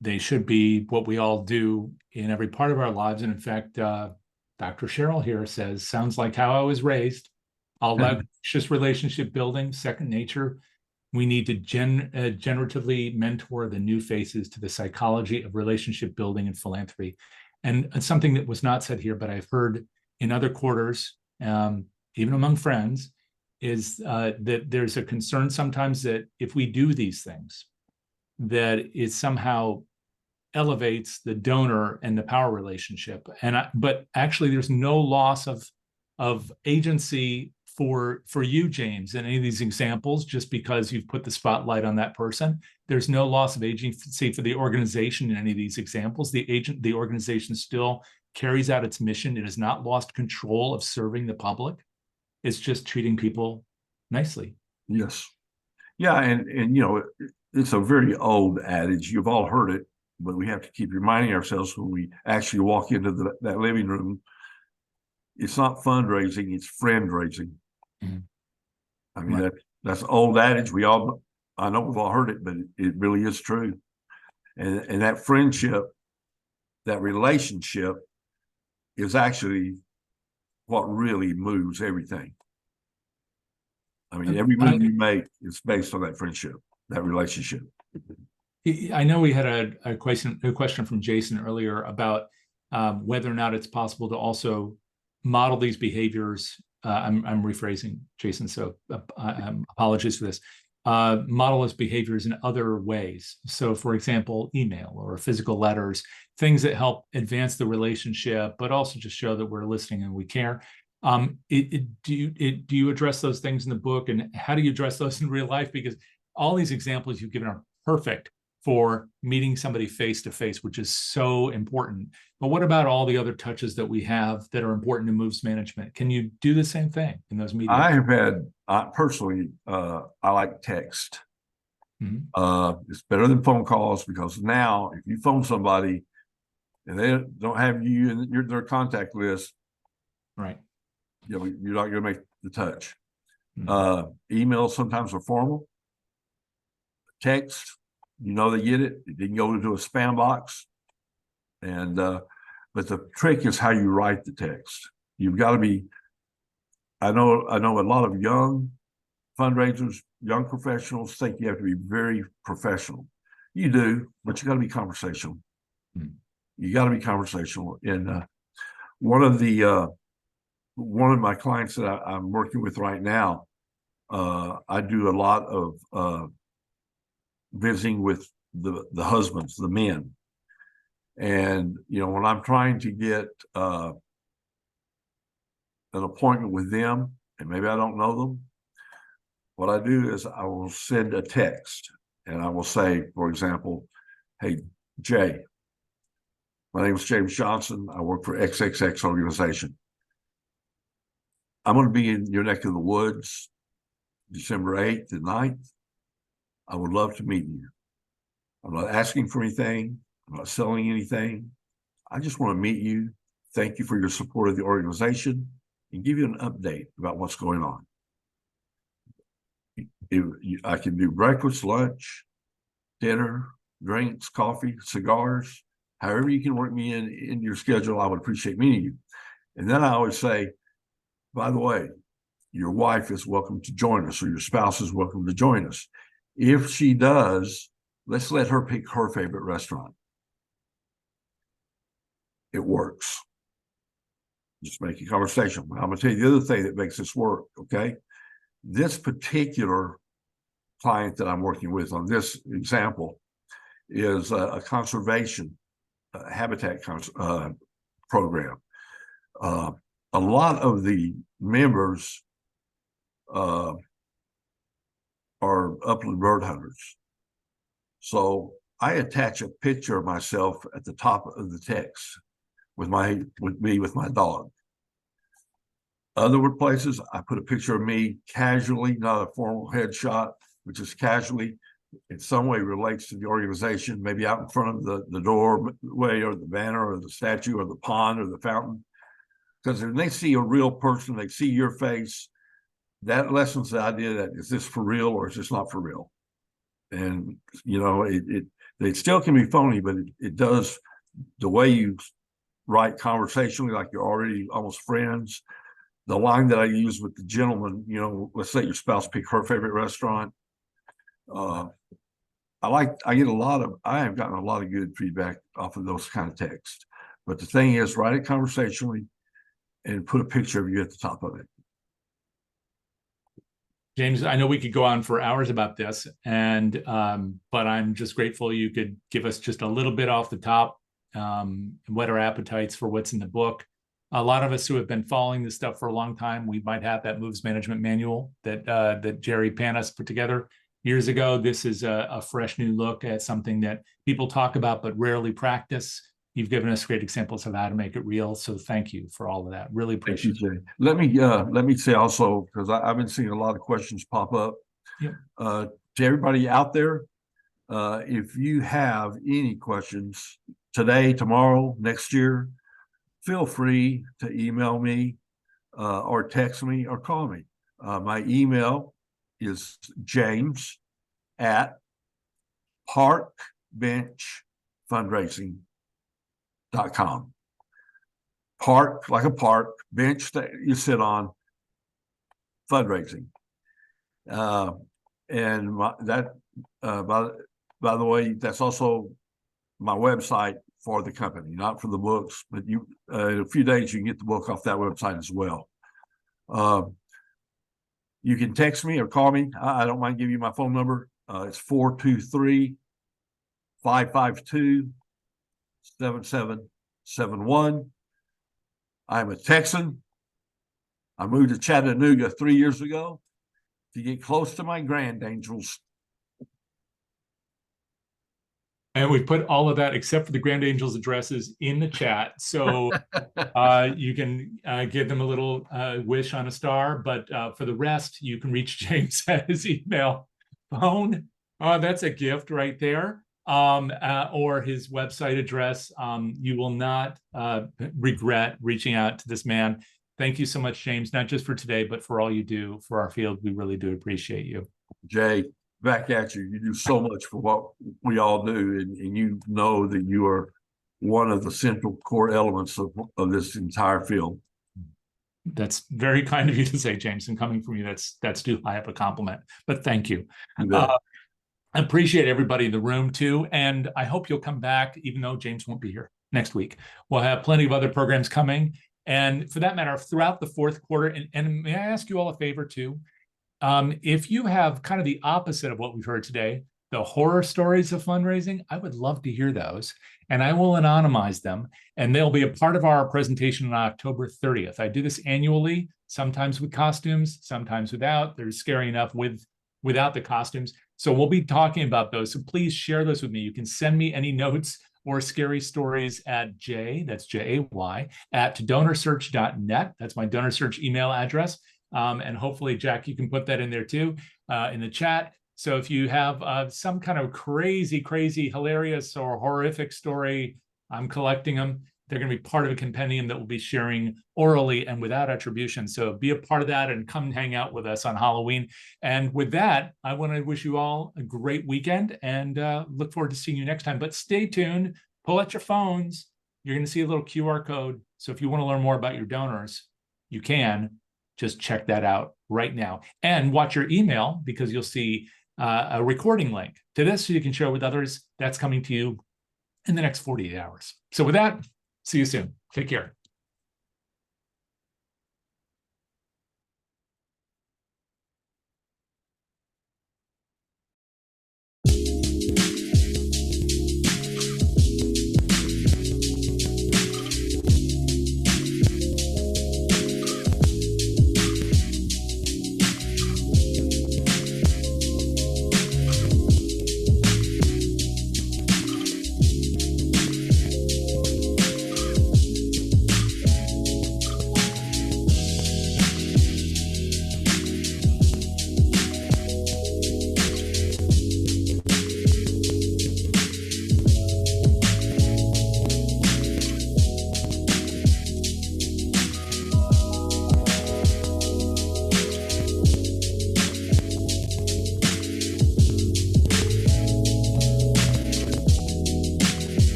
they should be what we all do in every part of our lives. And in fact, Dr. Cheryl here says, sounds like how I was raised. Just relationship building, second nature. We need to generatively mentor the new faces to the psychology of relationship building and philanthropy. And something that was not said here, but I've heard in other quarters, even among friends, is that there's a concern sometimes that if we do these things, that it somehow elevates the donor and the power relationship. But actually, there's no loss of agency for you, James, in any of these examples, just because you've put the spotlight on that person. There's no loss of agency for the organization in any of these examples. The organization still carries out its mission. It has not lost control of serving the public. It's just treating people nicely. Yes. Yeah, and you know, it's a very old adage. You've all heard it, but we have to keep reminding ourselves when we actually walk into that living room. It's not fundraising, it's friend raising. Mm-hmm. I mean, that's an old adage. I know we've all heard it, but it really is true. And that friendship, that relationship is actually what really moves everything. I mean, every move you make is based on that friendship, that relationship. I know we had a question from Jason earlier about whether or not it's possible to also model these behaviors. I'm rephrasing, Jason, so apologies for this. Model those behaviors in other ways. So, for example, email or physical letters, things that help advance the relationship, but also just show that we're listening and we care. Do you address those things in the book, and how do you address those in real life? Because all these examples you've given are perfect for meeting somebody face to face, which is so important. But what about all the other touches that we have that are important to moves management? Can you do the same thing in those meetings? I have had, personally, I like text. Mm-hmm. It's better than phone calls, because now if you phone somebody and they don't have you in their contact list, right, you know, you're not going to make the touch. Mm-hmm. Emails sometimes are formal. Text, you know, they get it. It didn't go into a spam box. And but the trick is how you write the text. You've got to be. I know a lot of young fundraisers, young professionals think you have to be very professional. You do, but you got to be conversational. Mm-hmm. You got to be conversational. And one of my clients that I'm working with right now, I do a lot of visiting with the husbands, the men. And, you know, when I'm trying to get an appointment with them, and maybe I don't know them, what I do is I will send a text, and I will say, for example, hey, Jay, my name is James Johnson. I work for XXX organization. I'm going to be in your neck of the woods December 8th and 9th. I would love to meet you. I'm not asking for anything. I'm not selling anything. I just want to meet you. Thank you for your support of the organization and give you an update about what's going on. I can do breakfast, lunch, dinner, drinks, coffee, cigars, however you can work me in your schedule. I would appreciate meeting you. And then I always say, by the way, your wife is welcome to join us, or your spouse is welcome to join us. If she does, let's let her pick her favorite restaurant. It works. Just make a conversation. I'm going to tell you the other thing that makes this work, okay? This particular client that I'm working with on this example is a conservation habitat program. A lot of the members are upland bird hunters. So I attach a picture of myself at the top of the text with me with my dog. Other places, I put a picture of me casually, not a formal headshot, which is casually in some way relates to the organization, maybe out in front of the doorway or the banner or the statue or the pond or the fountain. Because when they see a real person, they see your face, that lessens the idea that, is this for real or is this not for real? And, you know, it still can be phony, but it does, the way you write conversationally, like you're already almost friends. The line that I use with the gentleman, you know, let's say your spouse pick her favorite restaurant. I have gotten a lot of good feedback off of those kind of texts. But the thing is, write it conversationally and put a picture of you at the top of it. James, I know we could go on for hours about this, and but I'm just grateful you could give us just a little bit off the top, whet our appetites for what's in the book. A lot of us who have been following this stuff for a long time, we might have that moves management manual that Jerry Panis put together years ago. This is a fresh new look at something that people talk about but rarely practice. You've given us great examples of how to make it real. So thank you for all of that. Really appreciate it. Let me say also, because I've been seeing a lot of questions pop up. Yep. To everybody out there, if you have any questions today, tomorrow, next year, feel free to email me or text me or call me. My email is james@parkbenchfundraising.com. Park, like a park, bench that you sit on, fundraising. And by the way, that's also my website for the company, not for the books, but in a few days you can get the book off that website as well. You can text me or call me. I don't mind giving you my phone number. It's 423-552-7771. I'm a Texan. I moved to Chattanooga 3 years ago to get close to my grand angels. And we put all of that, except for the Grand Angels addresses, in the chat. So you can give them a little wish on a star. But for the rest, you can reach James at his email, phone. That's a gift right there. Or his website address. You will not regret reaching out to this man. Thank you so much, James, not just for today, but for all you do for our field. We really do appreciate you. Jay, back at you. You do so much for what we all do, and you know that you are one of the central core elements of this entire field. That's very kind of you to say, James, and coming from you, that's too high up a compliment, but thank you. I appreciate everybody in the room too, and I hope you'll come back, even though James won't be here next week. We'll have plenty of other programs coming, and for that matter, throughout the fourth quarter. And may I ask you all a favor too? If you have kind of the opposite of what we've heard today, the horror stories of fundraising, I would love to hear those, and I will anonymize them, and they'll be a part of our presentation on October 30th. I do this annually, sometimes with costumes, sometimes without. They're scary enough without the costumes. So we'll be talking about those. So please share those with me. You can send me any notes or scary stories at that's Jay, at DonorSearch.net. That's my DonorSearch email address. And hopefully, Jack, you can put that in there too, in the chat. So if you have some kind of crazy, hilarious or horrific story, I'm collecting them. They're going to be part of a compendium that we'll be sharing orally and without attribution. So be a part of that and come hang out with us on Halloween. And with that, I want to wish you all a great weekend and look forward to seeing you next time. But stay tuned, pull out your phones. You're going to see a little QR code. So if you want to learn more about your donors, you can just check that out right now. And watch your email, because you'll see a recording link to this so you can share with others. That's coming to you in the next 48 hours. So with that, see you soon. Take care.